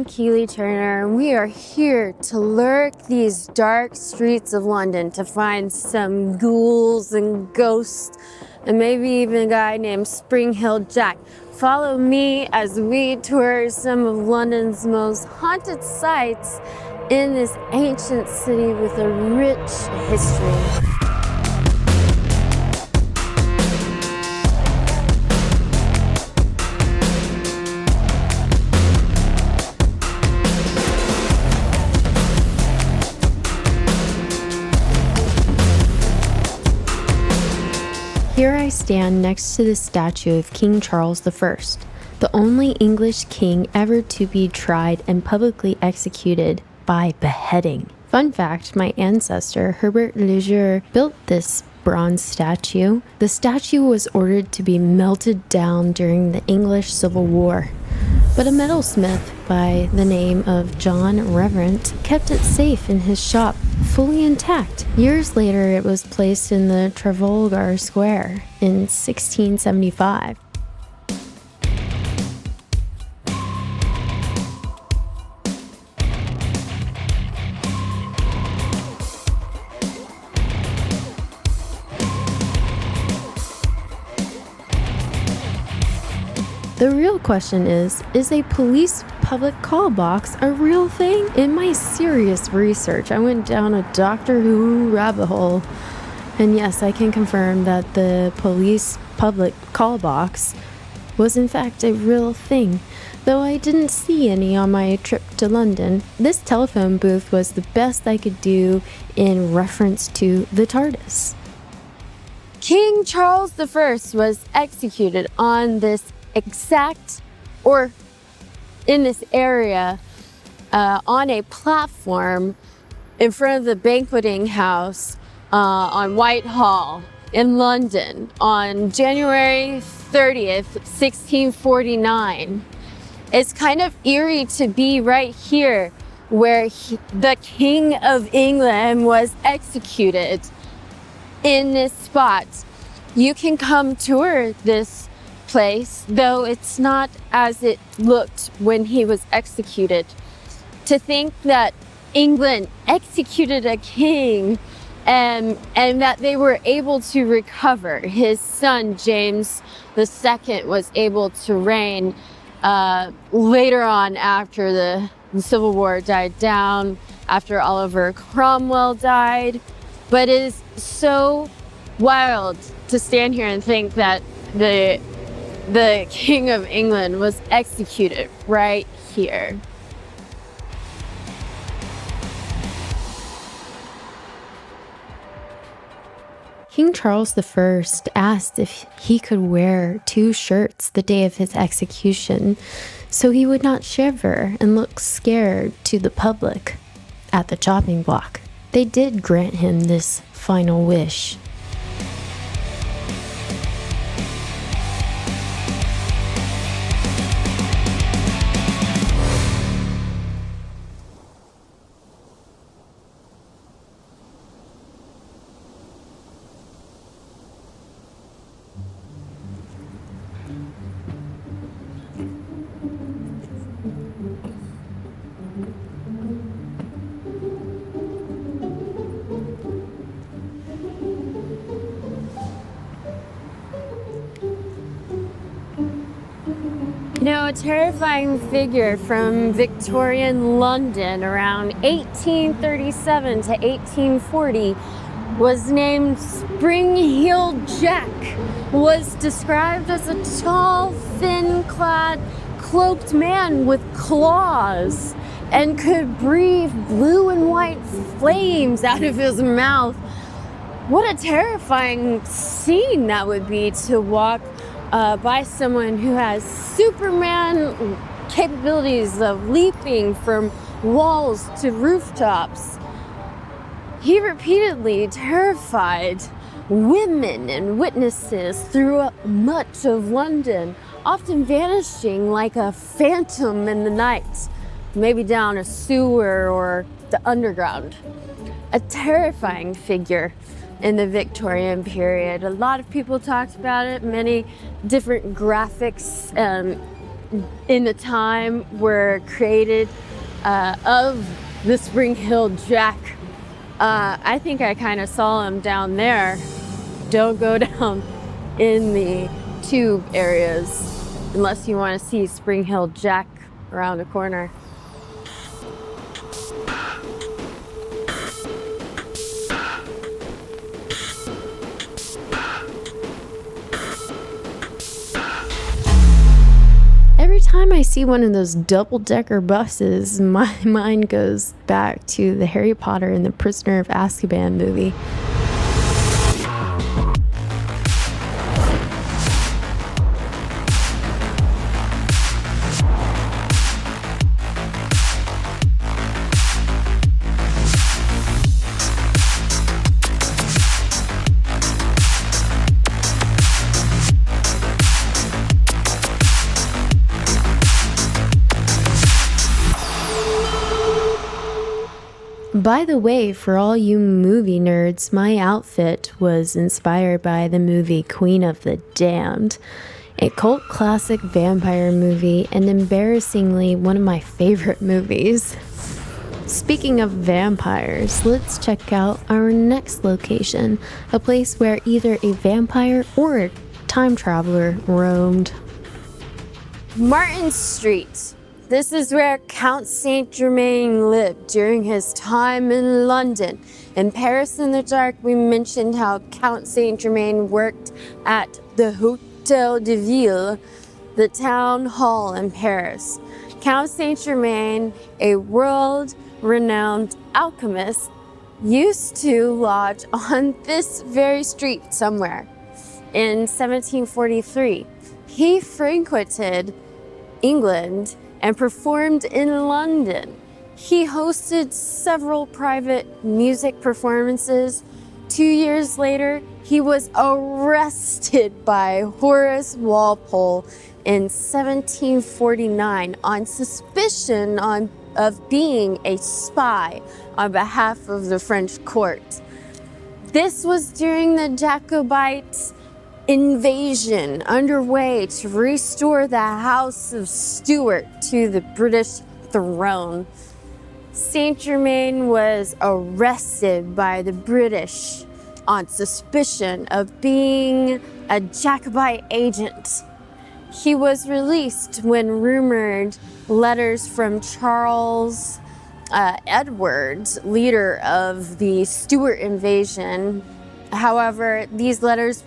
I'm Keely Turner, and we are here to lurk these dark streets of London to find some ghouls and ghosts, and maybe even a guy named Spring Hill Jack. Follow me as we tour some of London's most haunted sites in this ancient city with a rich history. Here I stand next to the statue of King Charles I, the only English king ever to be tried and publicly executed by beheading. Fun fact, my ancestor, Herbert Leger, built this bronze statue. The statue was ordered to be melted down during the English Civil War, but a metalsmith by the name of John Reverent kept it safe in his shop, fully intact. Years later, it was placed in the Trafalgar Square in 1675. The real question is a police public call box a real thing? In my serious research, I went down a Doctor Who rabbit hole. And yes, I can confirm that the police public call box was in fact a real thing, though I didn't see any on my trip to London. This telephone booth was the best I could do in reference to the TARDIS. King Charles I was executed on this exact, or in this area, on a platform in front of the banqueting house on Whitehall in London on January 30th, 1649. It's kind of eerie to be right here where the King of England was executed in this spot. You can come tour this place, though it's not as it looked when he was executed. To think that England executed a king and that they were able to recover. His son James II was able to reign later on after the Civil War died down, after Oliver Cromwell died. But it is so wild to stand here and think that the King of England was executed right here. King Charles I asked if he could wear 2 shirts the day of his execution so he would not shiver and look scared to the public at the chopping block. They did grant him this final wish. A terrifying figure from Victorian London around 1837 to 1840 was named Spring Hill Jack, was described as a tall, thin-clad, cloaked man with claws and could breathe blue and white flames out of his mouth. What a terrifying scene that would be to walk by someone who has Superman capabilities of leaping from walls to rooftops. He repeatedly terrified women and witnesses throughout much of London, often vanishing like a phantom in the night, maybe down a sewer or the underground. A terrifying figure in the Victorian period. A lot of people talked about it, many different graphics in the time were created of the Spring Hill Jack. I think I kind of saw him down there. Don't go down in the tube areas unless you want to see Spring Hill Jack around the corner. Every time I see one of those double-decker buses, my mind goes back to the Harry Potter and the Prisoner of Azkaban movie. By the way, for all you movie nerds, my outfit was inspired by the movie Queen of the Damned, a cult classic vampire movie and embarrassingly one of my favorite movies. Speaking of vampires, let's check out our next location, a place where either a vampire or a time traveler roamed. Martin Street. This is where Count Saint Germain lived during his time in London. In Paris in the Dark, we mentioned how Count Saint Germain worked at the Hôtel de Ville, the town hall in Paris. Count Saint Germain, a world-renowned alchemist, used to lodge on this very street somewhere. In 1743, he frequented England and performed in London. He hosted several private music performances. 2 years later, he was arrested by Horace Walpole in 1749 on suspicion of being a spy on behalf of the French court. This was during the Jacobite invasion underway to restore the House of Stuart to the British throne. Saint Germain was arrested by the British on suspicion of being a Jacobite agent. He was released when rumored letters from Charles Edwards, leader of the Stuart invasion. However, these letters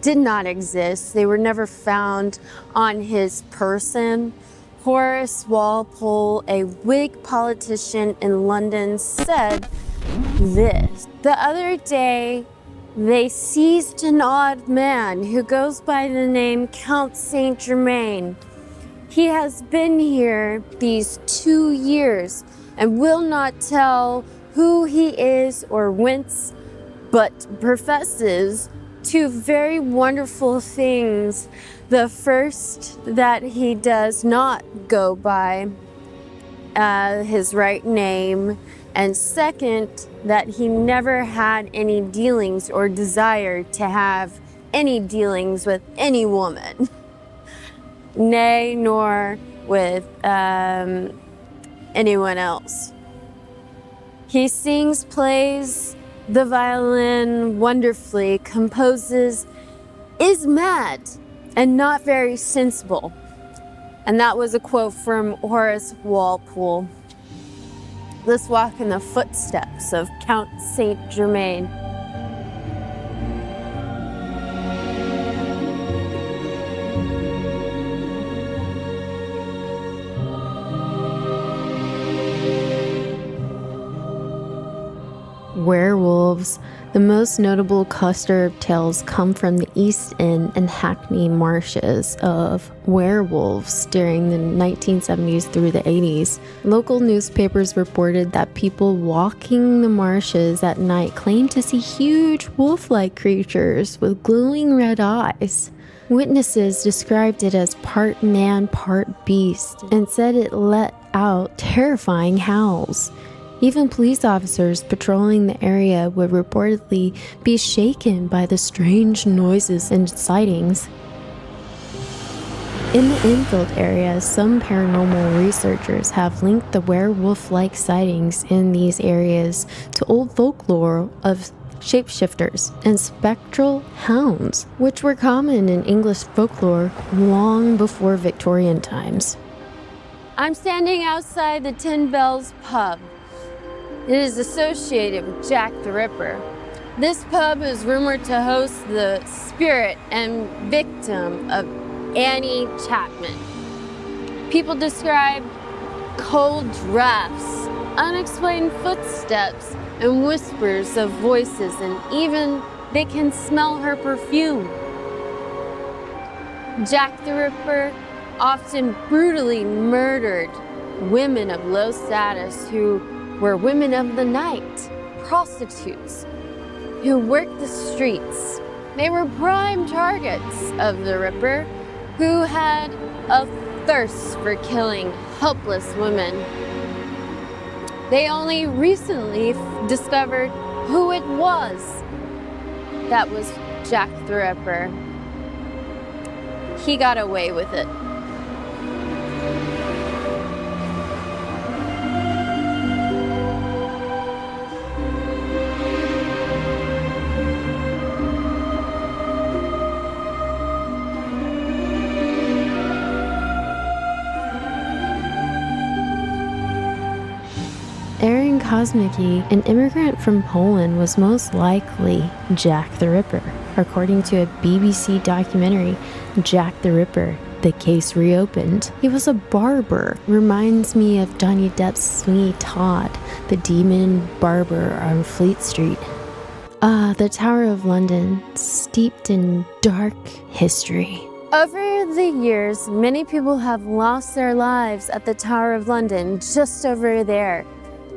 did not exist. They were never found on his person. Horace Walpole, a Whig politician in London, said this: "The other day, they seized an odd man who goes by the name Count Saint Germain. He has been here these 2 years and will not tell who he is or whence, but professes two very wonderful things. The first, that he does not go by his right name, and second, that he never had any dealings or desired to have any dealings with any woman, nay, nor with anyone else. He sings, plays the violin wonderfully, composes, is mad, and not very sensible." And that was a quote from Horace Walpole. Let's walk in the footsteps of Count Saint Germain. Werewolves. The most notable cluster of tales come from the East End and Hackney marshes of werewolves during the 1970s through the 80s. Local newspapers reported that people walking the marshes at night claimed to see huge wolf-like creatures with glowing red eyes. Witnesses described it as part man, part beast, and said it let out terrifying howls. Even police officers patrolling the area would reportedly be shaken by the strange noises and sightings. In the infield area, some paranormal researchers have linked the werewolf-like sightings in these areas to old folklore of shapeshifters and spectral hounds, which were common in English folklore long before Victorian times. I'm standing outside the Tin Bells pub. It is associated with Jack the Ripper. This pub is rumored to host the spirit and victim of Annie Chapman. People describe cold drafts, unexplained footsteps, and whispers of voices, and even they can smell her perfume. Jack the Ripper often brutally murdered women of low status who were women of the night, prostitutes, who worked the streets. They were prime targets of the Ripper, who had a thirst for killing helpless women. They only recently discovered who it was that was Jack the Ripper. He got away with it. Kosmicki, an immigrant from Poland, was most likely Jack the Ripper. According to a BBC documentary, Jack the Ripper, the case reopened. He was a barber. Reminds me of Johnny Depp's Sweeney Todd, the demon barber on Fleet Street. The Tower of London, steeped in dark history. Over the years, many people have lost their lives at the Tower of London, just over there.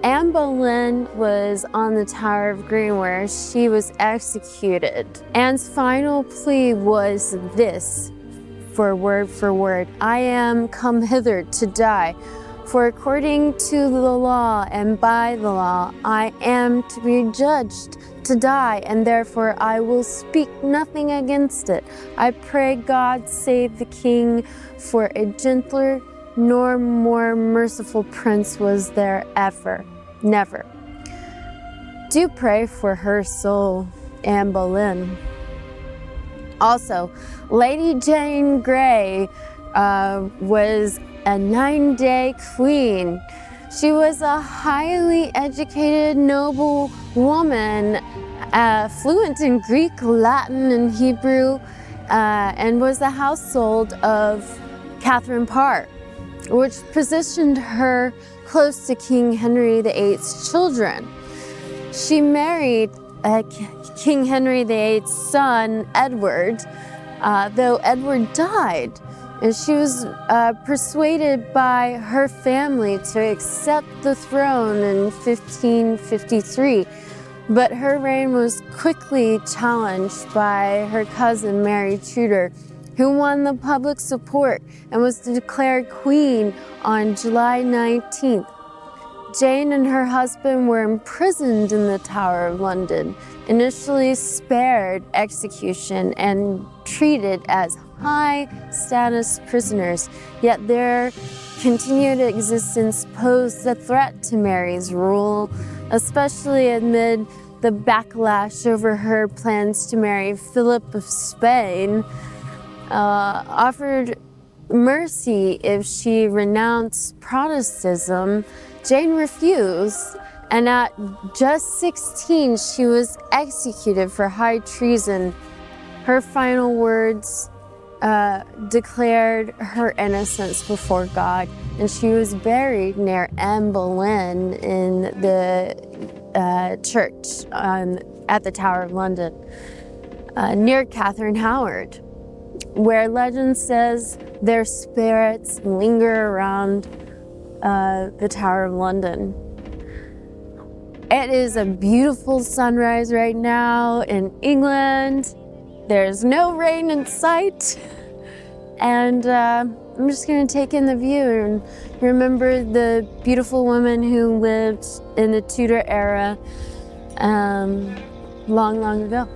Anne Boleyn was on the Tower of Green where she was executed. Anne's final plea was this, for word, I am come hither to die. For according to the law and by the law, I am to be judged to die, and therefore I will speak nothing against it. I pray God save the king, for a gentler nor more merciful prince was there ever, never. Do pray for her soul, Anne Boleyn. Also, Lady Jane Grey was a 9-day queen. She was a highly educated, noble woman, fluent in Greek, Latin, and Hebrew, and was the household of Catherine Parr, which positioned her close to King Henry VIII's children. She married King Henry VIII's son, Edward, though Edward died. And she was persuaded by her family to accept the throne in 1553. But her reign was quickly challenged by her cousin, Mary Tudor, who won the public support and was declared queen on July 19th. Jane and her husband were imprisoned in the Tower of London, initially spared execution and treated as high-status prisoners, yet their continued existence posed a threat to Mary's rule, especially amid the backlash over her plans to marry Philip of Spain, offered mercy if she renounced Protestantism. Jane refused, and at just 16, she was executed for high treason. Her final words declared her innocence before God, and she was buried near Anne Boleyn in the church at the Tower of London, near Catherine Howard, where legend says their spirits linger around the Tower of London. It is a beautiful sunrise right now in England. There's no rain in sight, and I'm just gonna take in the view and remember the beautiful woman who lived in the Tudor era long, long ago.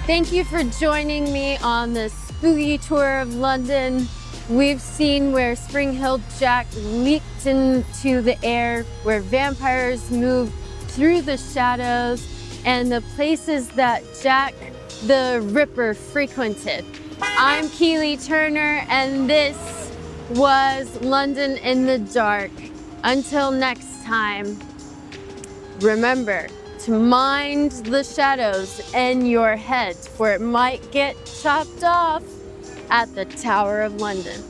Thank you for joining me on this spooky tour of London. We've seen where Spring Hill Jack leaked into the air, where vampires move through the shadows, and the places that Jack the Ripper frequented. I'm Keely Turner, and this was London in the Dark. Until next time, remember to mind the shadows in your head, for it might get chopped off at the Tower of London.